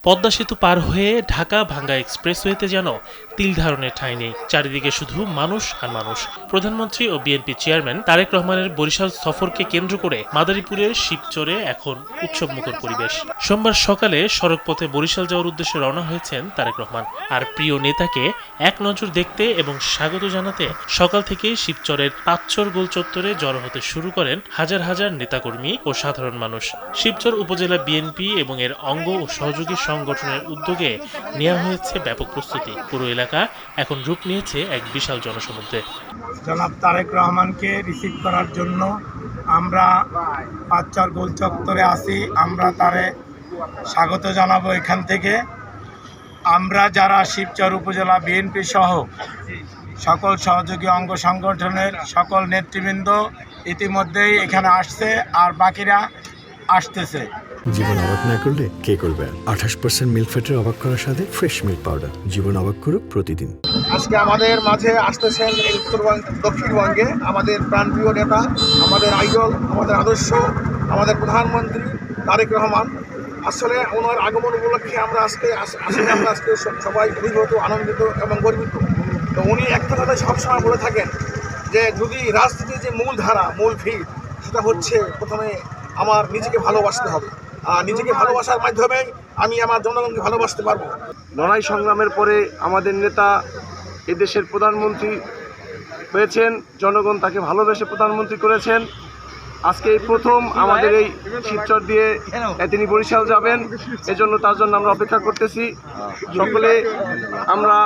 পদ্মা সেতু পার হয়ে ঢাকা ভাঙ্গা এক্সপ্রেসওয়েতে যেন তিল ধারণের ঠাঁই নেই, চারিদিকে শুধু মানুষ আর মানুষ। প্রধানমন্ত্রী ও বিএনপি চেয়ারম্যান তারেক রহমানের বরিশাল সফরকে কেন্দ্র করে মাদারীপুরের শিবচরে এখন উৎসবমুখর পরিবেশ। সোমবার সকালে সড়কপথে বরিশাল যাওয়ার উদ্দেশ্যে রওনা হয়েছেন তারেক রহমান। আর প্রিয় নেতাকে এক নজর দেখতে এবং স্বাগত জানাতে সকাল থেকেই শিবচরের পাঁচচর গোল চত্বরে জড়ো হতে শুরু করেন হাজার হাজার নেতাকর্মী ও সাধারণ মানুষ। শিবচর উপজেলা বিএনপি এবং এর অঙ্গ ও সহযোগী সংগঠনের উদ্যোগে নেওয়া হয়েছে ব্যাপক প্রস্তুতি। পুরো এলাকা এখন রূপ নিয়েছে এক বিশাল জনসমুদ্রে। জনাব তারেক রহমানকে রিসিভ করার জন্য আমরা পাঁচচর গোল চত্বরে আছি। আমরা তারে স্বাগত জানাবো এখান থেকে। আমরা যারা শিবচর উপজেলা বিএনপি সহ সকল সহযোগী অঙ্গ সংগঠনের সকল নেতৃবৃন্দ ইতিমধ্যেই এখানে আসছে, আর বাকিরা আসতেছে। জীবন অবাক না করলে কে করবে? 28% মিল্ক ফ্যাটের অবাক করার সাথে ফ্রেশ মিল্ক পাউডার। জীবন অবাক করুক প্রতিদিন। আজকে আমাদের মাঝে আসতেছেন এই দক্ষিণবঙ্গে আমাদের প্রাণপ্রিয় নেতা, আমাদের আইডল, আমাদের আদর্শ, আমাদের প্রধানমন্ত্রী তারেক রহমান। আসলে ওনার আগমন উপলক্ষে আমরা আজকে সবাই অভিভূত, আনন্দিত এবং গর্বিত। তো উনি একটা কথা সবসময় বলে থাকেন যে যদি রাজনীতির যে মূল ধারা, মূল ভিড়, সেটা হচ্ছে প্রথমে আমার নিজেকে ভালোবাসতে হবে, আর নিজেকে ভালোবাসার মাধ্যমে আমি আমার জনগণকে ভালোবাসতে পারবো। লড়াই সংগ্রামের পরে আমাদের নেতা এদেশের প্রধানমন্ত্রী হয়েছেন, জনগণ তাকে ভালোবেসে প্রধানমন্ত্রী করেছেন। আজকে এই প্রথম আমাদের এই শিবচর দিয়ে তিনি বরিশাল যাবেন, এজন্য তার জন্য আমরা অপেক্ষা করতেছি। সকলে আমরা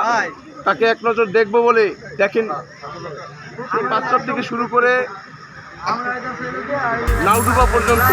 তাকে এক নজর দেখব বলে দেখেন পাঁচচর থেকে শুরু করে নাউডুবা পর্যন্ত